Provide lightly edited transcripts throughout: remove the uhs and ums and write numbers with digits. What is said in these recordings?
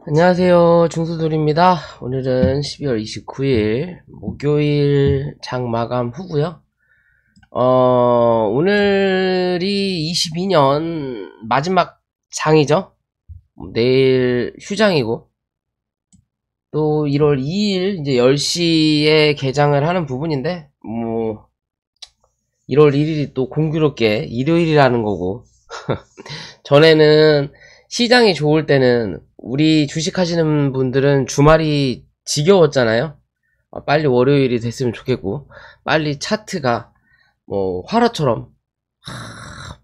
안녕하세요. 중수돌입니다. 오늘은 12월 29일 목요일 장 마감 후고요. 오늘이 22년 마지막 장이죠. 내일 휴장이고 또 1월 2일 이제 10시에 개장을 하는 부분인데 1월 1일이 또 공교롭게 일요일이라는 거고 전에는 시장이 좋을 때는 우리 주식하시는 분들은 주말이 지겨웠잖아요. 빨리 월요일이 됐으면 좋겠고 빨리 차트가 화로처럼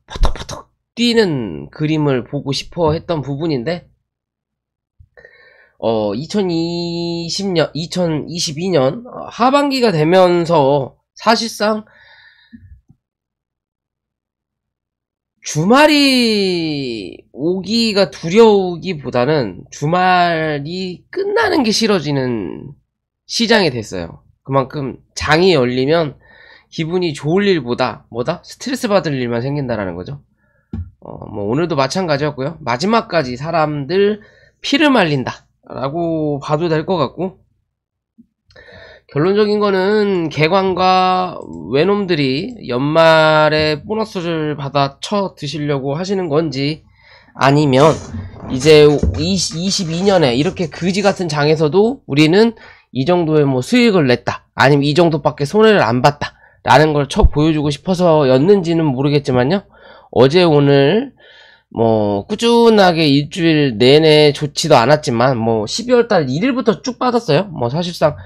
퍼덕퍼덕 뛰는 그림을 보고 싶어 했던 부분인데 2022년 하반기가 되면서 사실상 주말이 오기가 두려우기보다는 주말이 끝나는 게 싫어지는 시장이 됐어요. 그만큼 장이 열리면 기분이 좋을 일보다 스트레스 받을 일만 생긴다라는 거죠. 오늘도 마찬가지였고요. 마지막까지 사람들 피를 말린다 라고 봐도 될 것 같고, 결론적인 거는 개관과 외놈들이 연말에 보너스를 받아 쳐 드시려고 하시는 건지, 아니면 이제 22년에 이렇게 그지 같은 장에서도 우리는 이 정도의 수익을 냈다, 아니면 이 정도밖에 손해를 안 봤다 라는 걸 쳐 보여주고 싶어서 였는지는 모르겠지만요, 어제 오늘 꾸준하게 일주일 내내 좋지도 않았지만 12월달 1일부터 쭉 빠졌어요. 사실상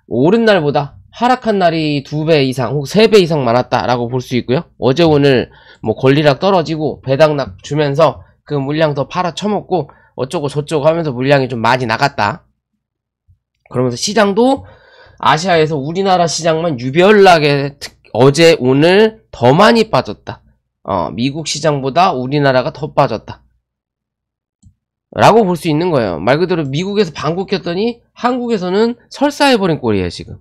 오른 날보다 하락한 날이 2배 이상 혹 3배 이상 많았다라고 볼 수 있고요. 어제 오늘 권리락 떨어지고 배당락 주면서 그 물량 더 팔아 처먹고 어쩌고 저쩌고 하면서 물량이 좀 많이 나갔다. 그러면서 시장도 아시아에서 우리나라 시장만 유별나게 어제 오늘 더 많이 빠졌다. 미국 시장보다 우리나라가 더 빠졌다 라고 볼 수 있는 거예요. 말 그대로 미국에서 방구 꼈더니 한국에서는 설사해버린 꼴이에요 지금.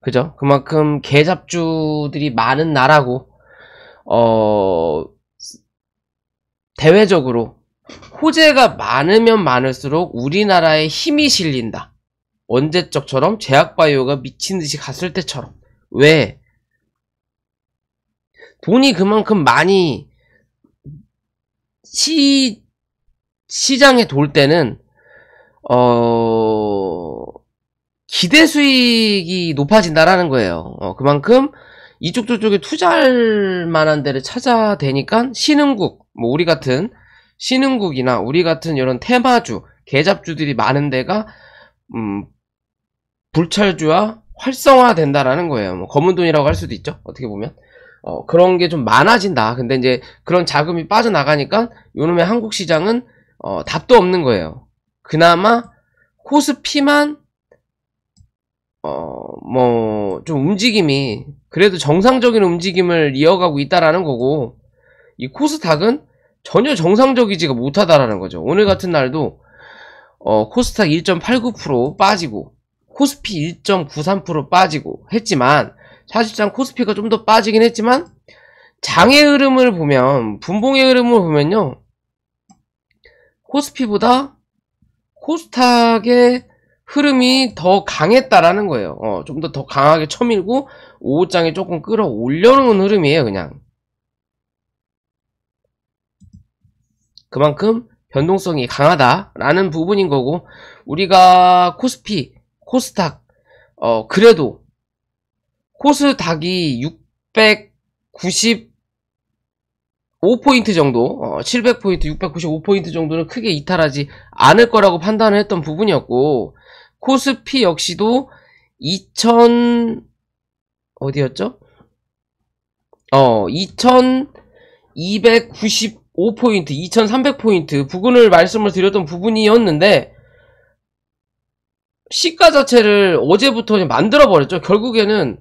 그죠? 그만큼 개잡주들이 많은 나라고, 대외적으로 호재가 많으면 많을수록 우리나라에 힘이 실린다. 언제적처럼 제약바이오가 미친듯이 갔을 때처럼. 왜? 돈이 그만큼 많이 시장에 돌 때는 기대 수익이 높아진다라는 거예요. 그만큼 이쪽 저쪽에 투자할 만한 데를 찾아대니까 신흥국, 우리 같은 신흥국이나 우리 같은 이런 테마주, 개잡주들이 많은 데가 불철주와 활성화된다라는 거예요. 검은 돈이라고 할 수도 있죠, 어떻게 보면. 그런 게 좀 많아진다. 근데 이제 그런 자금이 빠져나가니까 요놈의 한국 시장은 답도 없는 거예요. 그나마 코스피만 좀 움직임이 그래도 정상적인 움직임을 이어가고 있다라는 거고, 이 코스닥은 전혀 정상적이지가 못하다라는 거죠. 오늘 같은 날도 코스닥 1.89% 빠지고 코스피 1.93% 빠지고 했지만, 사실상 코스피가 좀 더 빠지긴 했지만 장의 흐름을 보면, 분봉의 흐름을 보면요, 코스피보다 코스닥의 흐름이 더 강했다라는 거예요. 좀 더 강하게 쳐밀고 5호장에 조금 끌어올려놓은 흐름이에요. 그냥 그만큼 변동성이 강하다라는 부분인 거고, 우리가 코스피, 코스닥 그래도 코스닥이 695포인트 정도, 700포인트, 695포인트 정도는 크게 이탈하지 않을 거라고 판단을 했던 부분이었고, 코스피 역시도 2295포인트, 2300포인트 부근을 말씀을 드렸던 부분이었는데, 시가 자체를 어제부터 만들어버렸죠. 결국에는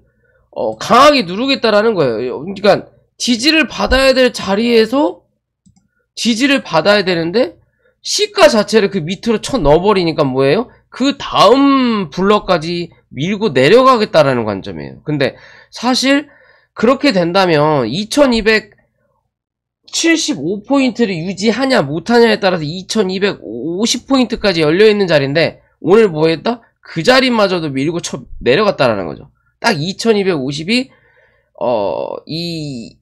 강하게 누르겠다라는 거예요. 그러니까 지지를 받아야 될 자리에서 지지를 받아야 되는데 시가 자체를 그 밑으로 쳐 넣어버리니까 뭐예요? 그 다음 블럭까지 밀고 내려가겠다라는 관점이에요. 근데 사실 그렇게 된다면 2200 75포인트를 유지하냐 못하냐에 따라서 2250포인트까지 열려있는 자리인데 오늘 뭐 했다? 그 자리마저도 밀고 내려갔다라는 거죠. 딱 2250이 이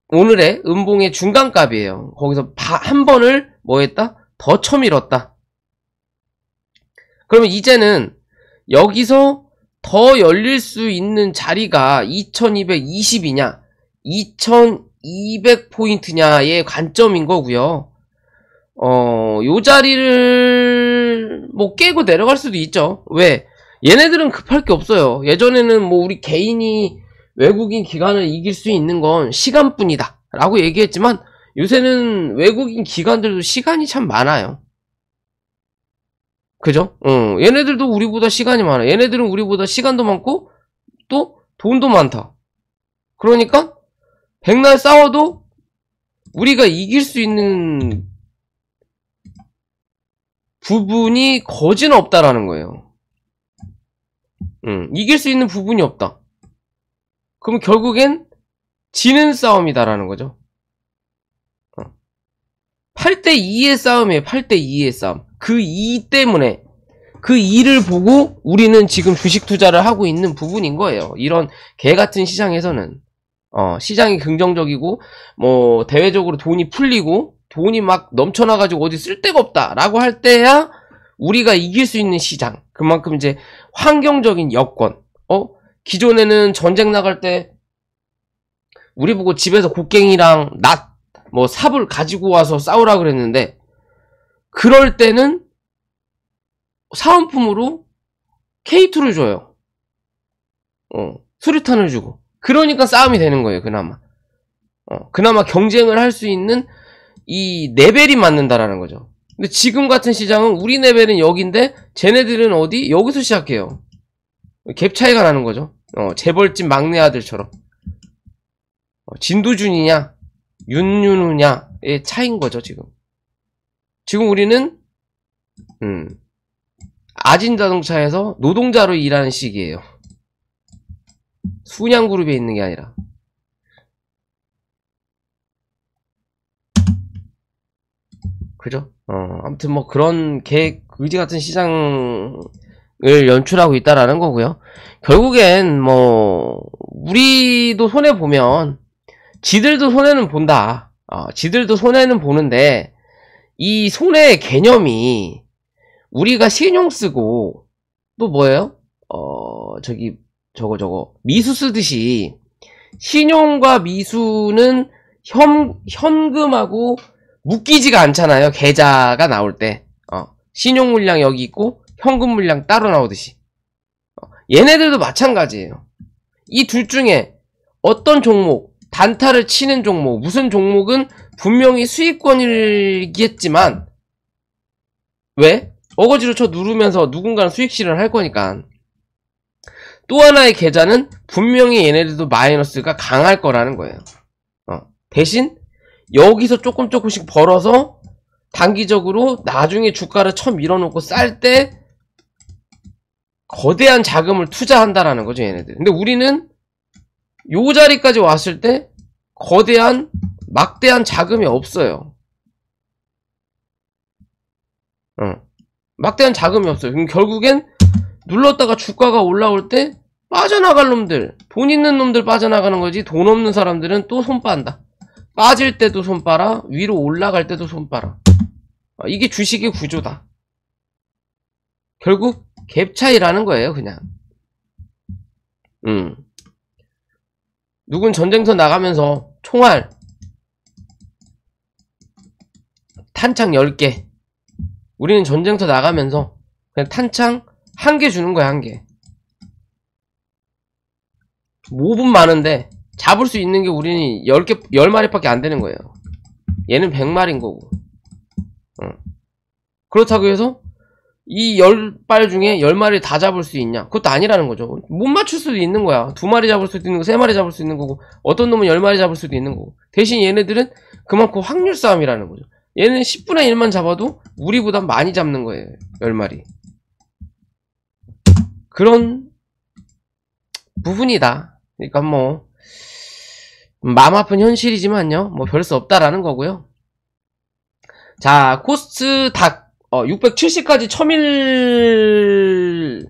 오늘의 음봉의 중간값이에요. 거기서 한 번을 뭐 했다? 더 쳐밀었다. 그러면 이제는 여기서 더 열릴 수 있는 자리가 2220이냐 2200포인트냐의 관점인 거고요. 요 자리를 뭐 깨고 내려갈 수도 있죠. 왜? 얘네들은 급할 게 없어요. 예전에는 뭐 우리 개인이 외국인 기관을 이길 수 있는 건 시간뿐이다 라고 얘기했지만 요새는 외국인 기관들도 시간이 참 많아요. 그죠? 얘네들도 우리보다 시간이 많아. 얘네들은 우리보다 시간도 많고 또 돈도 많다. 그러니까 백날 싸워도 우리가 이길 수 있는 부분이 거진 없다라는 거예요. 이길 수 있는 부분이 없다. 그럼 결국엔 지는 싸움이다라는 거죠. 8대2의 싸움이에요. 8대2의 싸움. 그 2 때문에 그 2를 보고 우리는 지금 주식 투자를 하고 있는 부분인 거예요. 이런 개같은 시장에서는 시장이 긍정적이고 뭐 대외적으로 돈이 풀리고 돈이 막 넘쳐나가지고 어디 쓸 데가 없다 라고 할 때야 우리가 이길 수 있는 시장. 그만큼 이제 환경적인 여건. 기존에는 전쟁 나갈 때 우리 보고 집에서 곡괭이랑 뭐 삽을 가지고 와서 싸우라 그랬는데 그럴 때는 사은품으로 K2를 줘요. 수류탄을 주고. 그러니까 싸움이 되는 거예요. 그나마. 그나마 경쟁을 할 수 있는 이 레벨이 맞는다라는 거죠. 근데 지금 같은 시장은 우리 레벨은 여기인데 쟤네들은 어디? 여기서 시작해요. 갭 차이가 나는 거죠. 재벌집 막내 아들처럼. 진두준이냐 윤윤우냐의 차이인 거죠. 지금 우리는 아진자동차에서 노동자로 일하는 시기예요. 순양그룹에 있는 게 아니라. 그죠? 아무튼 뭐 그런 의지 같은 시장을 연출하고 있다라는 거고요. 결국엔 뭐 우리도 손해보면 지들도 손해는 본다. 지들도 손해는 보는데 이 손해의 개념이 우리가 신용 쓰고 또 뭐예요? 저거 미수 쓰듯이 신용과 미수는 현금하고 묶이지가 않잖아요. 계좌가 나올 때 신용 물량 여기 있고 현금 물량 따로 나오듯이 얘네들도 마찬가지예요. 이 둘 중에 어떤 종목, 단타를 치는 종목, 무슨 종목은 분명히 수익권이겠지만 왜? 어거지로 쳐 누르면서 누군가는 수익 실현을 할 거니까. 또 하나의 계좌는 분명히 얘네들도 마이너스가 강할 거라는 거예요. 대신 여기서 조금씩 벌어서 단기적으로 나중에 주가를 쳐 밀어놓고 쌀 때 거대한 자금을 투자한다라는 거죠, 얘네들. 근데 우리는 요 자리까지 왔을 때 막대한 자금이 없어요. 막대한 자금이 없어요. 그럼 결국엔 눌렀다가 주가가 올라올 때 빠져나갈 놈들, 돈 있는 놈들 빠져나가는 거지 돈 없는 사람들은 또 손 빤다. 빠질 때도 손 빨아, 위로 올라갈 때도 손 빨아. 이게 주식의 구조다. 결국 갭 차이라는 거예요, 그냥. 누군 전쟁터 나가면서 총알 탄창 10개. 우리는 전쟁터 나가면서 그냥 탄창 1개 주는 거야, 1개. 몹은 많은데 잡을 수 있는 게 우리는 10마리밖에 안 되는 거예요. 얘는 100마리인 거고. 그렇다고 해서 이 10발 중에 10마리 다 잡을 수 있냐? 그것도 아니라는 거죠. 못 맞출 수도 있는 거야. 2마리 잡을 수도 있는 거고 3마리 잡을 수 있는 거고 어떤 놈은 10마리 잡을 수도 있는 거고. 대신 얘네들은 그만큼 확률 싸움이라는 거죠. 얘는 10분의 1만 잡아도 우리보다 많이 잡는 거예요. 10마리. 그런 부분이다. 그러니까 뭐 마음 아픈 현실이지만요. 뭐 별 수 없다라는 거고요. 자, 코스닥 670까지 1000일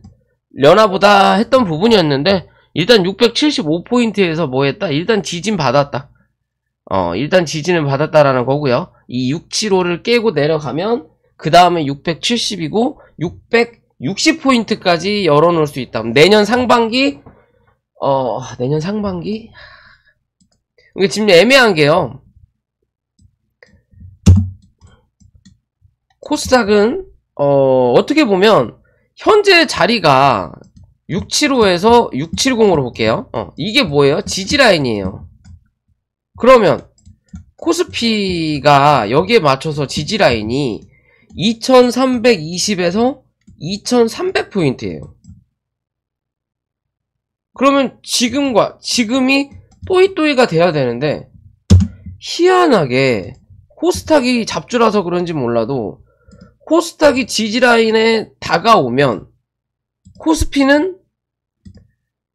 연하보다 했던 부분이었는데 일단 675포인트에서 뭐 했다? 일단 지진 받았다. 일단 지진을 받았다라는 거고요. 이 675를 깨고 내려가면 그 다음에 670이고 660포인트까지 열어놓을 수 있다. 내년 상반기 내년 상반기? 이게 지금 애매한 게요. 코스닥은 어떻게 보면 현재 자리가 675에서 670으로 볼게요. 이게 뭐예요? 지지라인이에요. 그러면 코스피가 여기에 맞춰서 지지라인이 2320에서 2300포인트예요. 그러면 지금이 또이또이가 돼야 되는데 희한하게 코스닥이 잡주라서 그런지 몰라도 코스닥이 지지라인에 다가오면 코스피는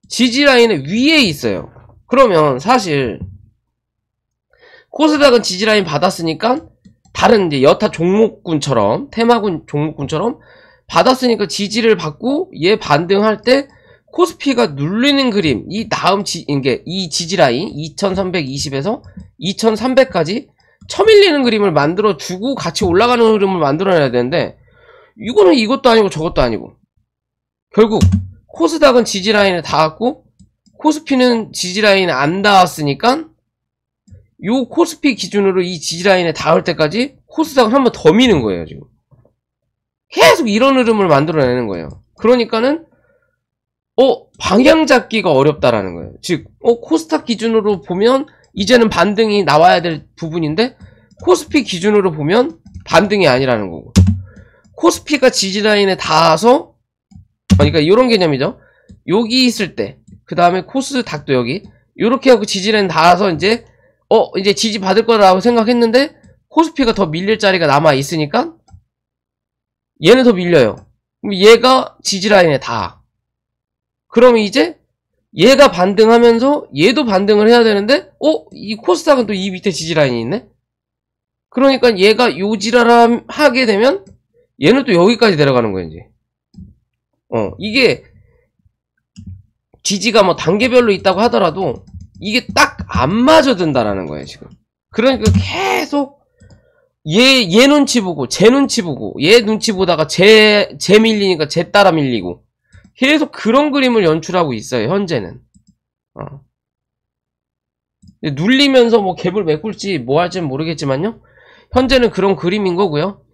지지라인의 위에 있어요. 그러면 사실 코스닥은 지지라인 받았으니까 다른 이제 여타 종목군처럼 테마군 종목군처럼 받았으니까 지지를 받고 얘 반등할 때 코스피가 눌리는 그림, 이 다음 이 지지라인 2320에서 2300까지 쳐밀리는 그림을 만들어 주고 같이 올라가는 흐름을 만들어내야 되는데 이거는 이것도 아니고 저것도 아니고 결국 코스닥은 지지라인에 닿았고 코스피는 지지라인에 안 닿았으니까 요 코스피 기준으로 이 지지라인에 닿을 때까지 코스닥을 한 번 더 미는 거예요. 지금 계속 이런 흐름을 만들어내는 거예요. 그러니까는 방향 잡기가 어렵다라는 거예요. 즉 코스닥 기준으로 보면 이제는 반등이 나와야 될 부분인데 코스피 기준으로 보면 반등이 아니라는 거고, 코스피가 지지라인에 닿아서, 그러니까 이런 개념이죠. 여기 있을 때 그 다음에 코스닥도 여기 요렇게 하고 지지라인 닿아서 이제 지지 받을 거라고 생각했는데 코스피가 더 밀릴 자리가 남아 있으니까 얘는 더 밀려요. 그럼 얘가 지지라인에 닿아. 그러면 이제 얘가 반등하면서 얘도 반등을 해야 되는데 이 코스닥은 또 이 밑에 지지라인이 있네. 그러니까 얘가 요지랄 하게 되면 얘는 또 여기까지 내려가는 거예요. 이제 이게 지지가 뭐 단계별로 있다고 하더라도 이게 딱 안 맞아든다라는 거예요 지금. 그러니까 계속 얘 눈치 보고 쟤 눈치 보고 얘 눈치 보다가 쟤 밀리니까 쟤 따라 밀리고 계속 그런 그림을 연출하고 있어요 현재는. 눌리면서 뭐 갭을 메꿀지 뭐 할지는 모르겠지만요, 현재는 그런 그림인 거고요.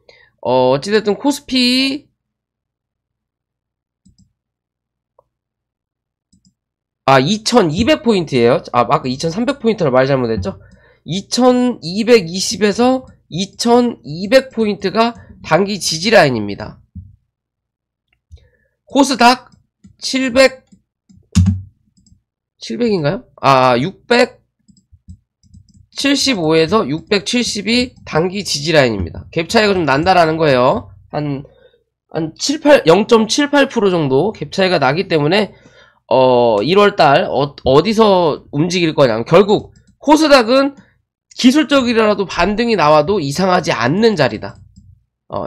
어찌됐든 코스피 2200포인트예요 아까 2300포인트라 말 잘못했죠. 2220에서 2200포인트가 단기 지지라인입니다. 코스닥 700인가요? 675에서 670이 단기 지지라인입니다. 갭 차이가 좀 난다라는 거예요. 한 0.78% 정도 갭 차이가 나기 때문에 1월달 어디서 움직일 거냐. 결국 코스닥은 기술적이라도 반등이 나와도 이상하지 않는 자리다.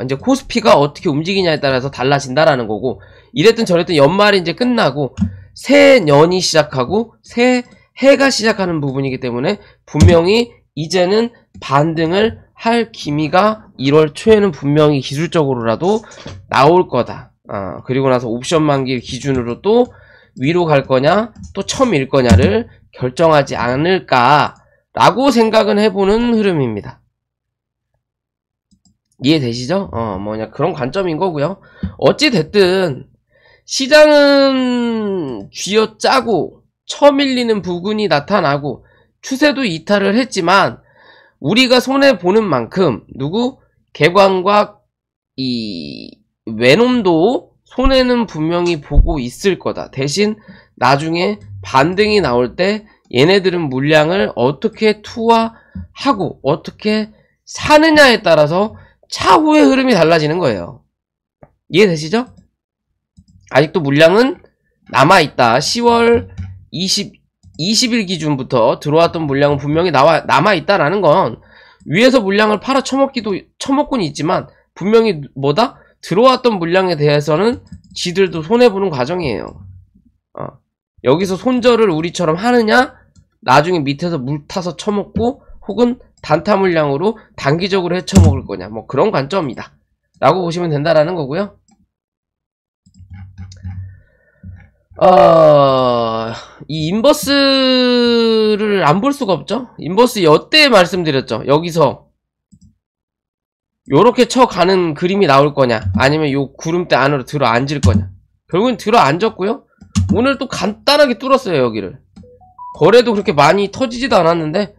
이제 코스피가 어떻게 움직이냐에 따라서 달라진다라는 거고, 이랬든 저랬든 연말이 이제 끝나고 새 년이 시작하고 새 해가 시작하는 부분이기 때문에 분명히 이제는 반등을 할 기미가 1월 초에는 분명히 기술적으로라도 나올 거다. 그리고 나서 옵션 만기 기준으로 또 위로 갈 거냐 또 처음일 거냐를 결정하지 않을까라고 생각은 해보는 흐름입니다. 이해되시죠? 뭐냐 그런 관점인 거고요. 어찌됐든 시장은 쥐어짜고 쳐밀리는 부분이 나타나고 추세도 이탈을 했지만 우리가 손해보는 만큼 개관과 이 외놈도 손해는 분명히 보고 있을 거다. 대신 나중에 반등이 나올 때 얘네들은 물량을 어떻게 투하하고 어떻게 사느냐에 따라서 차후의 흐름이 달라지는 거예요. 이해되시죠? 아직도 물량은 남아있다. 10월 20일 기준부터 들어왔던 물량은 분명히 남아있다라는 건 위에서 물량을 팔아 처먹고는 있지만 분명히 뭐다? 들어왔던 물량에 대해서는 지들도 손해보는 과정이에요. 여기서 손절을 우리처럼 하느냐, 나중에 밑에서 물 타서 처먹고 혹은 단타 물량으로 단기적으로 헤쳐먹을 거냐, 뭐 그런 관점이다 라고 보시면 된다라는 거고요. 이 인버스를 안 볼 수가 없죠. 인버스 여때 말씀드렸죠. 여기서 요렇게 쳐가는 그림이 나올 거냐, 아니면 요 구름대 안으로 들어 앉을 거냐. 결국엔 들어 앉았고요. 오늘 또 간단하게 뚫었어요. 여기를 거래도 그렇게 많이 터지지도 않았는데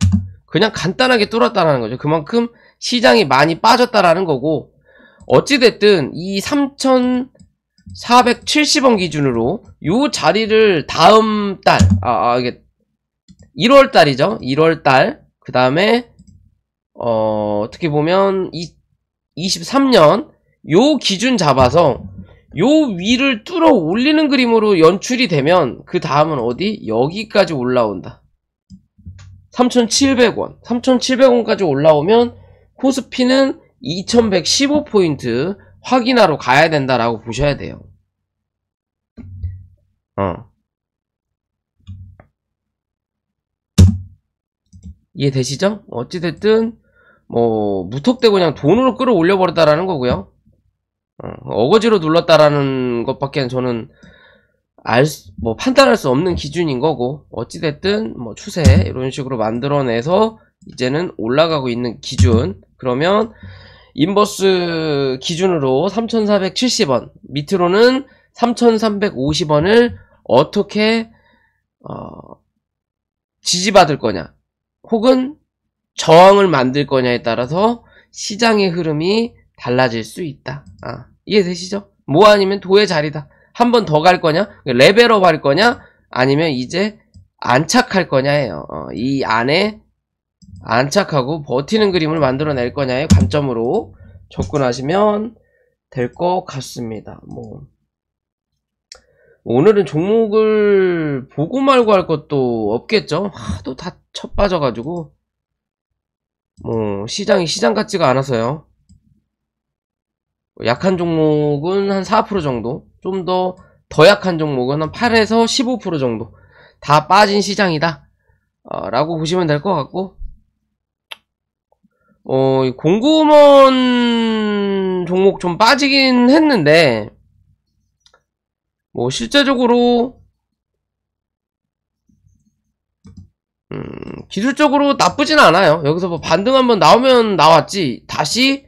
그냥 간단하게 뚫었다라는 거죠. 그만큼 시장이 많이 빠졌다라는 거고, 어찌됐든 이 3,470원 기준으로 요 자리를 다음 달, 이게 1월달이죠. 1월달, 그 다음에 어떻게 보면 23년 요 기준 잡아서 요 위를 뚫어 올리는 그림으로 연출이 되면 그 다음은 어디? 여기까지 올라온다. 3,700원 3,700원까지 올라오면 코스피는 2115포인트 확인하러 가야 된다라고 보셔야 돼요. 이해되시죠? 어찌됐든 뭐 무턱대고 그냥 돈으로 끌어올려 버렸다라는 거고요. 어거지로 눌렀다라는 것밖에 저는 판단할 수 없는 기준인 거고, 어찌됐든 뭐 추세 이런 식으로 만들어내서 이제는 올라가고 있는 기준. 그러면 인버스 기준으로 3,470원, 밑으로는 3,350원을 어떻게 지지받을 거냐 혹은 저항을 만들 거냐에 따라서 시장의 흐름이 달라질 수 있다. 이해되시죠? 뭐 아니면 도의 자리다. 한 번 더 갈 거냐, 레벨업 할 거냐, 아니면 이제 안착할 거냐예요. 이 안에 안착하고 버티는 그림을 만들어낼 거냐의 관점으로 접근하시면 될 것 같습니다. 오늘은 종목을 보고 말고 할 것도 없겠죠. 하도 다 첫 빠져가지고 시장이 시장 같지가 않아서요. 약한 종목은 한 4% 정도, 좀 더 약한 종목은 한 8에서 15% 정도 다 빠진 시장이다 라고 보시면 될 것 같고, 공구먼 종목 좀 빠지긴 했는데 실제적으로 기술적으로 나쁘진 않아요. 여기서 반등 한번 나오면 나왔지, 다시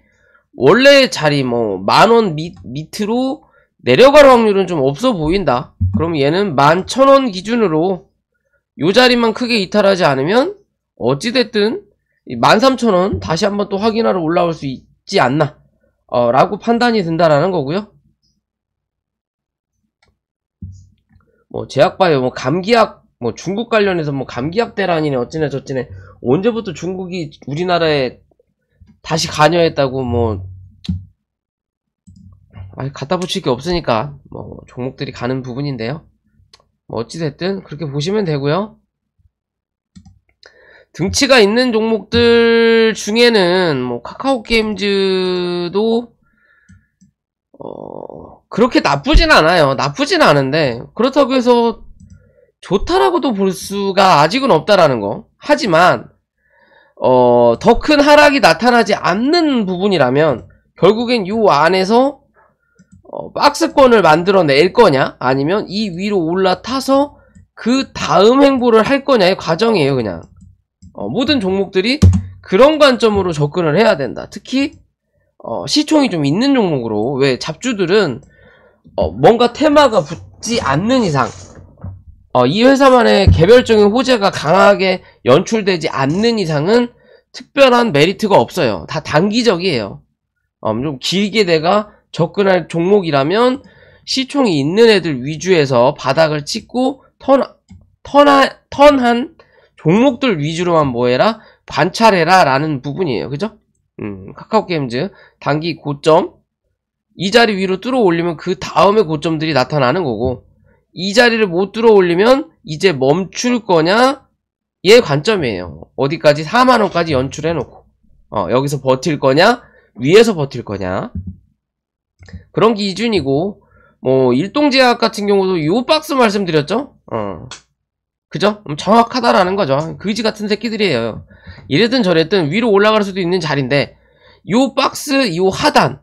원래 자리 만원 밑으로 내려갈 확률은 좀 없어 보인다. 그럼 얘는 11,000원 기준으로 요 자리만 크게 이탈하지 않으면 어찌됐든 13,000원 다시 한번 또 확인하러 올라올 수 있지 않나 라고 판단이 든다라는 거고요. 제약바이오 감기약, 중국 관련해서 감기약 대란이네 어찌네 저찌네, 언제부터 중국이 우리나라에 다시 관여했다고 갖다 붙일 게 없으니까 종목들이 가는 부분인데요. 어찌됐든 그렇게 보시면 되고요. 등치가 있는 종목들 중에는 카카오게임즈도 그렇게 나쁘진 않아요. 나쁘진 않은데 그렇다고 해서 좋다라고도 볼 수가 아직은 없다라는 거. 하지만 더 큰 하락이 나타나지 않는 부분이라면 결국엔 요 안에서 박스권을 만들어낼 거냐, 아니면 이 위로 올라타서 그 다음 행보를 할 거냐의 과정이에요. 그냥 모든 종목들이 그런 관점으로 접근을 해야 된다. 특히 시총이 좀 있는 종목으로. 왜 잡주들은 뭔가 테마가 붙지 않는 이상, 이 회사만의 개별적인 호재가 강하게 연출되지 않는 이상은 특별한 메리트가 없어요. 다 단기적이에요. 좀 길게 내가 접근할 종목이라면 시총이 있는 애들 위주에서 바닥을 찍고 턴한 종목들 위주로만 뭐해라? 관찰해라 라는 부분이에요. 그죠? 카카오게임즈 단기 고점 이 자리 위로 뚫어 올리면 그 다음에 고점들이 나타나는 거고, 이 자리를 못 들어올리면 이제 멈출 거냐? 얘 관점이에요. 어디까지? 4만원까지 연출해놓고 여기서 버틸 거냐? 위에서 버틸 거냐? 그런 기준이고, 뭐 일동제약 같은 경우도 요 박스 말씀드렸죠? 그죠? 정확하다라는 거죠. 그지 같은 새끼들이에요. 이랬든 저랬든 위로 올라갈 수도 있는 자리인데, 요 박스, 요 하단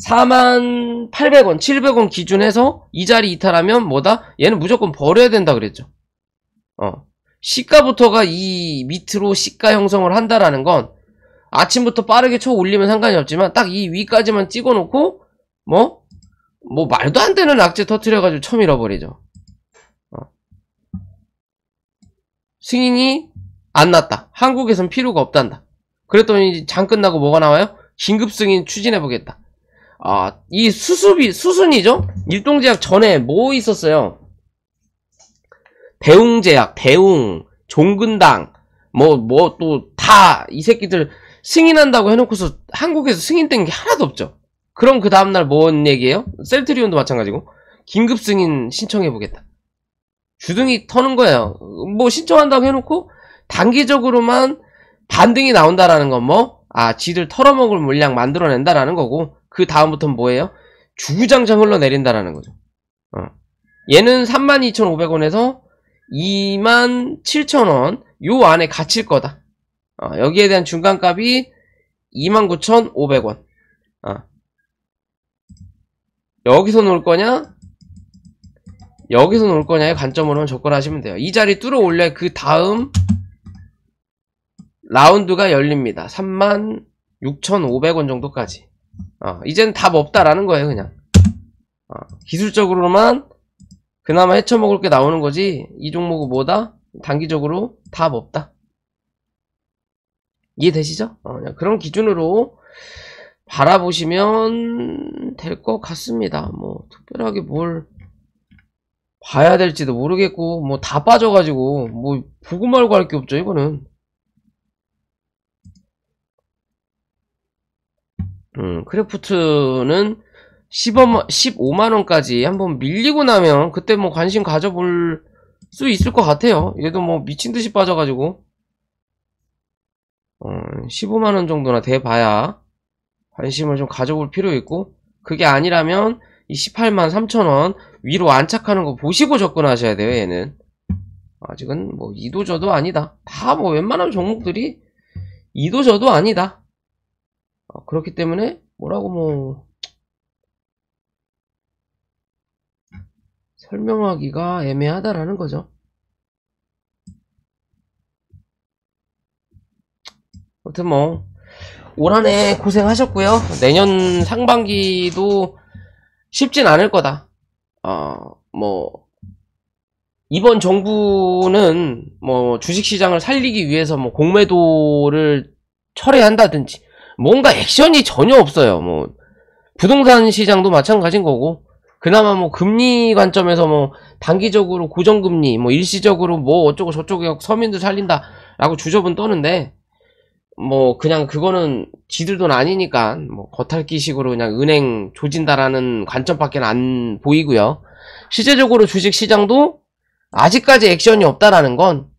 48,000원, 700원 기준해서 이 자리 이탈하면 뭐다? 얘는 무조건 버려야 된다 그랬죠. 시가부터가 이 밑으로 시가 형성을 한다라는 건 아침부터 빠르게 쳐 올리면 상관이 없지만 딱 이 위까지만 찍어놓고 뭐 말도 안 되는 악재 터트려가지고 처음 잃어버리죠. 승인이 안 났다. 한국에선 필요가 없단다. 그랬더니 장 끝나고 뭐가 나와요? 긴급 승인 추진해보겠다. 이 수순이죠? 일동제약 전에 뭐 있었어요? 대웅제약, 대웅, 종근당, 또 다 이 새끼들 승인한다고 해놓고서 한국에서 승인된 게 하나도 없죠. 그럼 그 다음날 뭔 얘기예요? 셀트리온도 마찬가지고 긴급 승인 신청해보겠다. 주둥이 터는 거예요. 뭐 신청한다고 해놓고 단기적으로만 반등이 나온다라는 건 지들 털어먹을 물량 만들어낸다라는 거고, 그 다음부터는 뭐예요? 주구장창 흘러내린다라는 거죠. 얘는 32,500원에서 27,000원 요 안에 갇힐 거다. 여기에 대한 중간값이 29,500원. 여기서 놓을 거냐? 여기서 놓을 거냐의 관점으로만 접근하시면 돼요. 이 자리 뚫어 올려 그 다음 라운드가 열립니다. 36,500원 정도까지. 이제는 답 없다라는 거예요, 그냥. 기술적으로만 그나마 헤쳐먹을 게 나오는 거지, 이 종목은 뭐다? 단기적으로 답 없다. 이해되시죠? 그냥 그런 기준으로 바라보시면 될 것 같습니다. 뭐, 특별하게 뭘 봐야 될지도 모르겠고, 뭐, 다 빠져가지고, 뭐, 보고 말고 할 게 없죠, 이거는. 크래프트는 15만원까지 한번 밀리고 나면 그때 뭐 관심 가져볼 수 있을 것 같아요. 얘도 뭐 미친듯이 빠져가지고 15만원 정도나 돼봐야 관심을 좀 가져볼 필요 있고, 그게 아니라면 이 183,000원 위로 안착하는 거 보시고 접근하셔야 돼요. 얘는 아직은 뭐 이도저도 아니다. 다 뭐 웬만한 종목들이 이도저도 아니다. 그렇기 때문에 뭐라고 뭐 설명하기가 애매하다라는 거죠. 아무튼 뭐 올 한해 고생하셨고요. 내년 상반기도 쉽진 않을 거다. 뭐 이번 정부는 뭐 주식시장을 살리기 위해서 뭐 공매도를 철회한다든지 뭔가 액션이 전혀 없어요. 뭐 부동산 시장도 마찬가지인 거고, 그나마 뭐 금리 관점에서 뭐 단기적으로 고정금리, 뭐 일시적으로 뭐 어쩌고 저쩌고 서민들 살린다 라고 주접은 떠는데, 뭐 그냥 그거는 지들 돈 아니니까 뭐 겉핥기식으로 그냥 은행 조진다라는 관점밖에 안 보이고요. 실제적으로 주식시장도 아직까지 액션이 없다라는 건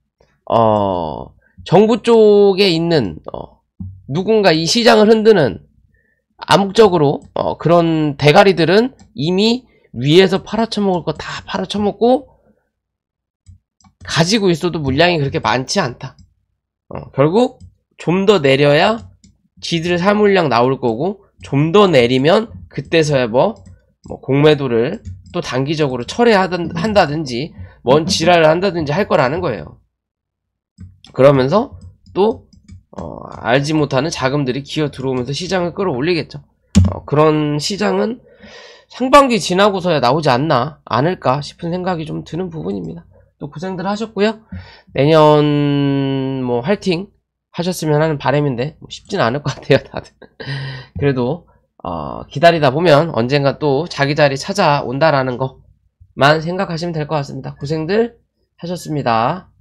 정부 쪽에 있는 누군가 이 시장을 흔드는 암묵적으로 그런 대가리들은 이미 위에서 팔아쳐먹을 거 다 팔아쳐먹고 가지고 있어도 물량이 그렇게 많지 않다. 결국 좀 더 내려야 지들 사물량 나올 거고, 좀 더 내리면 그때서야 뭐 공매도를 또 단기적으로 철회한다든지 뭔 지랄을 한다든지 할 거라는 거예요. 그러면서 또 알지 못하는 자금들이 기어 들어오면서 시장을 끌어올리겠죠. 그런 시장은 상반기 지나고서야 나오지 않을까 싶은 생각이 좀 드는 부분입니다. 또 고생들 하셨고요. 내년 뭐 화이팅 하셨으면 하는 바람인데 쉽진 않을 것 같아요, 다들. 그래도 기다리다 보면 언젠가 또 자기 자리 찾아온다라는 것만 생각하시면 될 것 같습니다. 고생들 하셨습니다.